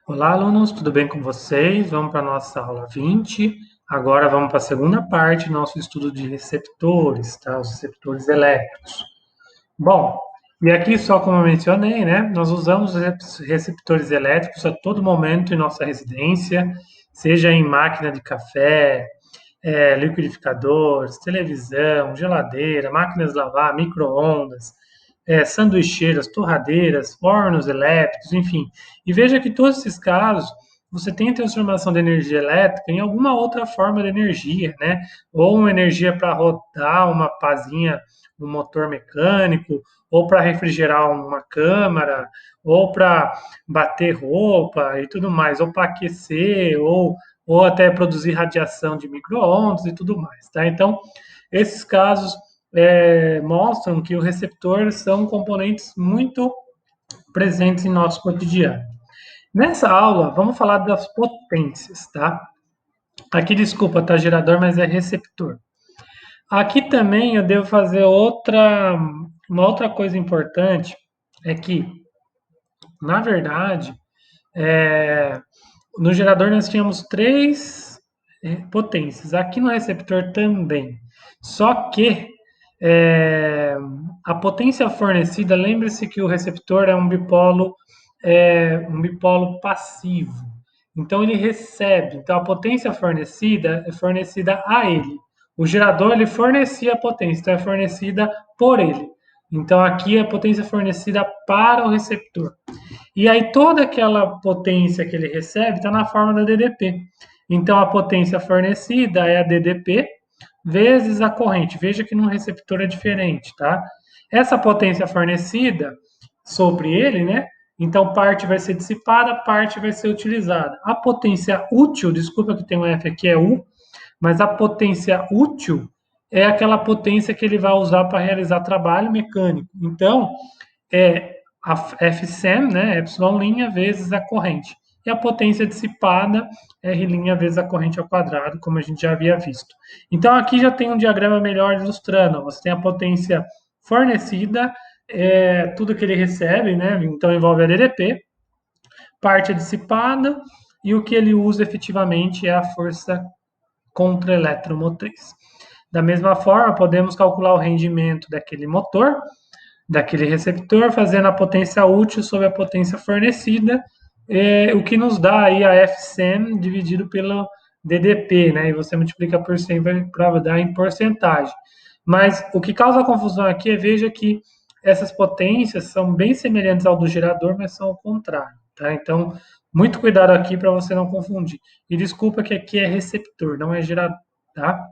Olá, alunos, tudo bem com vocês? Vamos para a nossa aula 20. Agora vamos para a segunda parte do nosso estudo de receptores, tá? Os receptores elétricos. Bom, e aqui, só como eu mencionei, né? Nós usamos os receptores elétricos a todo momento em nossa residência, seja em máquina de café, liquidificadores, televisão, geladeira, máquinas de lavar, micro-ondas, sanduicheiras, torradeiras, fornos elétricos, enfim. E veja que todos esses casos você tem transformação de energia elétrica em alguma outra forma de energia, né? Ou uma energia para rodar uma pazinha, um motor mecânico, ou para refrigerar uma câmara, ou para bater roupa e tudo mais, ou para aquecer, ou até produzir radiação de micro-ondas e tudo mais, tá? Então, esses casos mostram que os receptores são componentes muito presentes em nosso cotidiano. Nessa aula, vamos falar das potências, tá? Aqui, desculpa, tá gerador, mas é receptor. Aqui também eu devo fazer uma outra coisa importante, é que, na verdade, é, no gerador nós tínhamos três potências. Aqui no receptor também. Só que é, a potência fornecida, lembre-se que o receptor é um bipolo passivo. Então ele recebe. Então a potência fornecida é fornecida a ele. O gerador ele fornecia a potência, então é fornecida por ele. Então aqui é a potência fornecida para o receptor. E aí toda aquela potência que ele recebe está na forma da DDP. Então a potência fornecida é a DDP vezes a corrente. Veja que no receptor é diferente, tá? Essa potência fornecida sobre ele, né? Então parte vai ser dissipada, parte vai ser utilizada. A potência útil, desculpa que tem um F aqui, é U, mas a potência útil é aquela potência que ele vai usar para realizar trabalho mecânico. Então, é a Fsem, né, Y' vezes a corrente. E a potência dissipada, R' vezes a corrente ao quadrado, como a gente já havia visto. Então, aqui já tem um diagrama melhor ilustrando. Você tem a potência fornecida, tudo que ele recebe, né? Então, envolve a DDP, parte é dissipada, e o que ele usa efetivamente é a força contra-eletromotriz. Da mesma forma, podemos calcular o rendimento daquele motor, daquele receptor, fazendo a potência útil sobre a potência fornecida, o que nos dá aí a Fcm dividido pelo DDP, né? E você multiplica por 100 para dar em porcentagem. Mas o que causa confusão aqui é, veja que essas potências são bem semelhantes ao do gerador, mas são ao contrário, tá? Então, muito cuidado aqui para você não confundir. E desculpa que aqui é receptor, não é gerador, tá?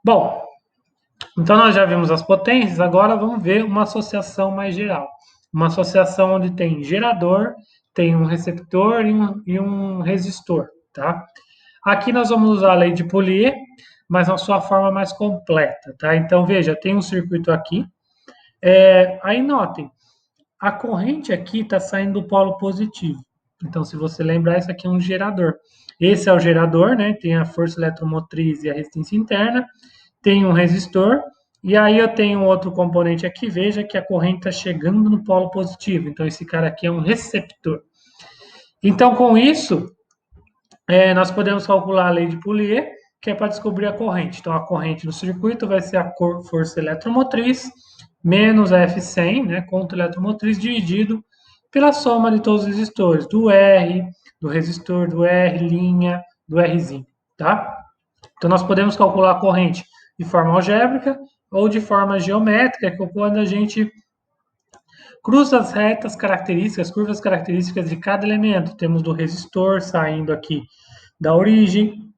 Bom, então nós já vimos as potências, agora vamos ver uma associação mais geral. Uma associação onde tem gerador, tem um receptor e um resistor, tá? Aqui nós vamos usar a lei de Polier, mas na sua forma mais completa, tá? Então veja, tem um circuito aqui. Aí notem, a corrente aqui está saindo do polo positivo. Então, se você lembrar, esse aqui é um gerador. Esse é o gerador, né? Tem a força eletromotriz e a resistência interna. Tem um resistor. E aí eu tenho um outro componente aqui. Veja que a corrente está chegando no polo positivo. Então, esse cara aqui é um receptor. Então, com isso, nós podemos calcular a lei de Polier, que é para descobrir a corrente. Então, a corrente do circuito vai ser a força eletromotriz menos a F100, né, contra eletromotriz, dividido pela soma de todos os resistores, do R, do resistor, do R', do Rzinho, tá? Então, nós podemos calcular a corrente de forma algébrica ou de forma geométrica, que é quando a gente cruza as retas características, curvas características de cada elemento. Temos do resistor saindo aqui da origem,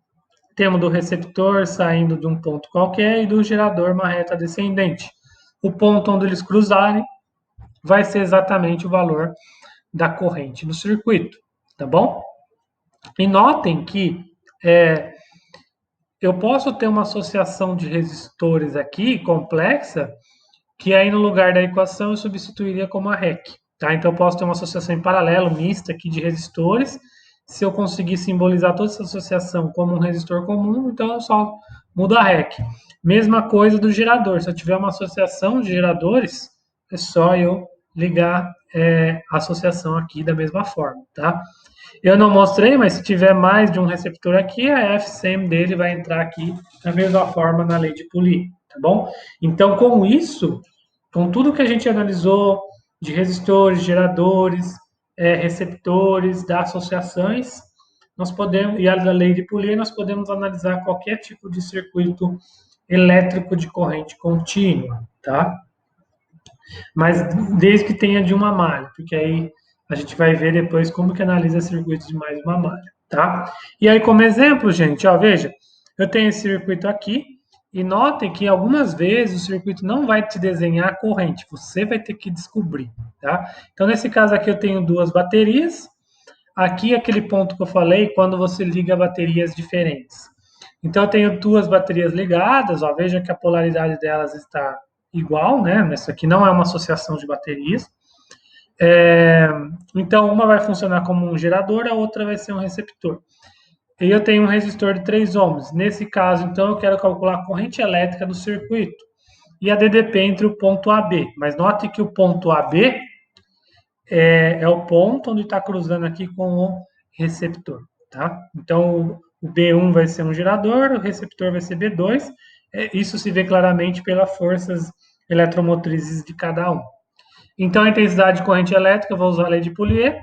temos do receptor saindo de um ponto qualquer e do gerador uma reta descendente. O ponto onde eles cruzarem vai ser exatamente o valor da corrente no circuito, tá bom? E notem que eu posso ter uma associação de resistores aqui complexa, que aí no lugar da equação eu substituiria como a REC. Tá? Então eu posso ter uma associação em paralelo, mista aqui de resistores. Se eu conseguir simbolizar toda essa associação como um resistor comum, então eu só mudo a REC. Mesma coisa do gerador. Se eu tiver uma associação de geradores, é só eu ligar a associação aqui da mesma forma. Tá? Eu não mostrei, mas se tiver mais de um receptor aqui, a FSEM dele vai entrar aqui da mesma forma na lei de Pouliot, tá bom? Então, com isso, com tudo que a gente analisou de resistores, geradores, receptores, das associações, nós podemos, e a da lei de Pouliot, nós podemos analisar qualquer tipo de circuito elétrico de corrente contínua, tá? Mas desde que tenha de uma malha, porque aí a gente vai ver depois como que analisa circuitos de mais uma malha, tá? E aí, como exemplo, gente, ó, veja, eu tenho esse circuito aqui, e notem que algumas vezes o circuito não vai te desenhar a corrente, você vai ter que descobrir, tá? Então, nesse caso aqui, eu tenho duas baterias. Aqui, aquele ponto que eu falei, quando você liga baterias diferentes. Então, eu tenho duas baterias ligadas, ó, veja que a polaridade delas está igual, né? Isso aqui não é uma associação de baterias. Então, uma vai funcionar como um gerador, a outra vai ser um receptor. E eu tenho um resistor de 3 ohms. Nesse caso, então, eu quero calcular a corrente elétrica do circuito e a DDP entre o ponto AB. Mas note que o ponto AB é o ponto onde está cruzando aqui com o receptor, tá? Então, o B1 vai ser um gerador, o receptor vai ser B2. Isso se vê claramente pelas forças eletromotrizes de cada um. Então, a intensidade de corrente elétrica, eu vou usar a lei de Pouliot.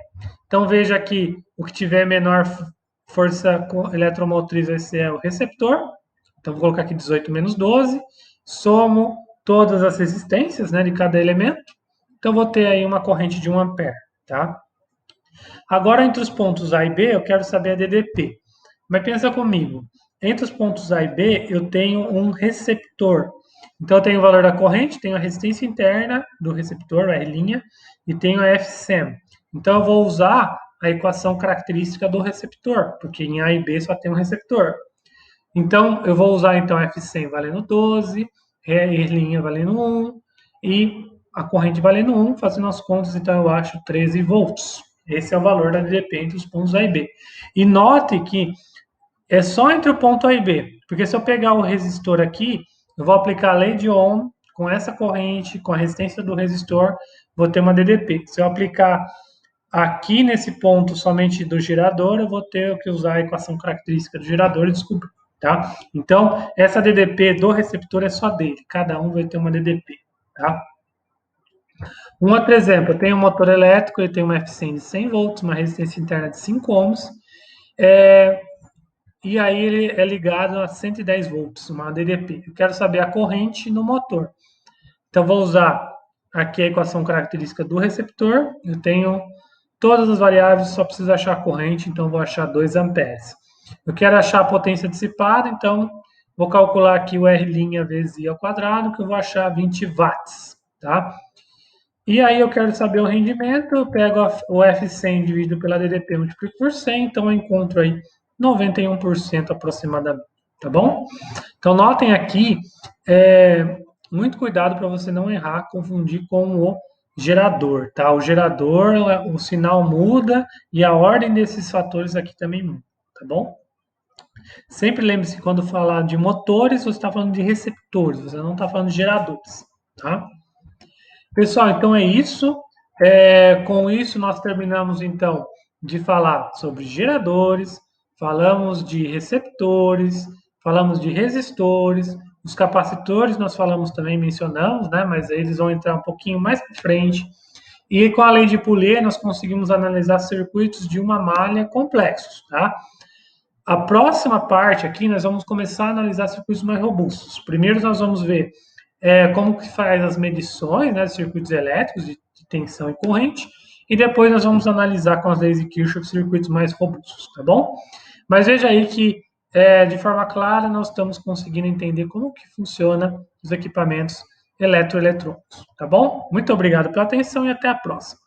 Então, veja aqui, o que tiver menor força eletromotriz vai ser o receptor. Então, vou colocar aqui 18 menos 12. Somo todas as resistências, né, de cada elemento. Então, vou ter aí uma corrente de 1 ampere, tá? Agora, entre os pontos A e B, eu quero saber a DDP. Mas pensa comigo, entre os pontos A e B, eu tenho um receptor. Então, eu tenho o valor da corrente, tenho a resistência interna do receptor, R', e tenho a FSEM. Então, eu vou usar a equação característica do receptor, porque em A e B só tem um receptor. Então, eu vou usar então F100 valendo 12, R' valendo 1 e a corrente valendo 1, fazendo as contas, então eu acho 13 volts. Esse é o valor da DDP entre os pontos A e B. E note que é só entre o ponto A e B, porque se eu pegar o resistor aqui, eu vou aplicar a lei de Ohm com essa corrente, com a resistência do resistor, vou ter uma DDP. Se eu aplicar aqui nesse ponto somente do gerador, eu vou ter que usar a equação característica do gerador e descobrir, tá? Então, essa DDP do receptor é só dele, cada um vai ter uma DDP, tá? Um outro exemplo, eu tenho um motor elétrico, ele tem uma F100 de 100 volts, uma resistência interna de 5 ohms, e aí ele é ligado a 110 volts, uma DDP. Eu quero saber a corrente no motor. Então, vou usar aqui a equação característica do receptor, eu tenho todas as variáveis, só preciso achar a corrente, então vou achar 2 amperes. Eu quero achar a potência dissipada, então vou calcular aqui o R' vezes I ao quadrado, que eu vou achar 20 watts, tá? E aí eu quero saber o rendimento, eu pego o F100 dividido pela DDP multiplico por 100, então eu encontro aí 91% aproximadamente, tá bom? Então notem aqui, muito cuidado para você não errar, confundir com o gerador, tá? O gerador, o sinal muda e a ordem desses fatores aqui também muda, tá bom? Sempre lembre-se que quando falar de motores, você está falando de receptores, você não está falando de geradores, tá? Pessoal, então é isso. Com isso, nós terminamos, então, de falar sobre geradores, falamos de receptores, falamos de resistores, os capacitores nós falamos também, mencionamos, né? Mas eles vão entrar um pouquinho mais para frente. E com a lei de Pouliot, nós conseguimos analisar circuitos de uma malha complexos, tá? A próxima parte aqui, nós vamos começar a analisar circuitos mais robustos. Primeiro, nós vamos ver como que faz as medições, né, de circuitos elétricos, de tensão e corrente, e depois nós vamos analisar com as leis de Kirchhoff circuitos mais robustos, tá bom? Mas veja aí que, de forma clara, nós estamos conseguindo entender como que funciona os equipamentos eletroeletrônicos, tá bom? Muito obrigado pela atenção e até a próxima.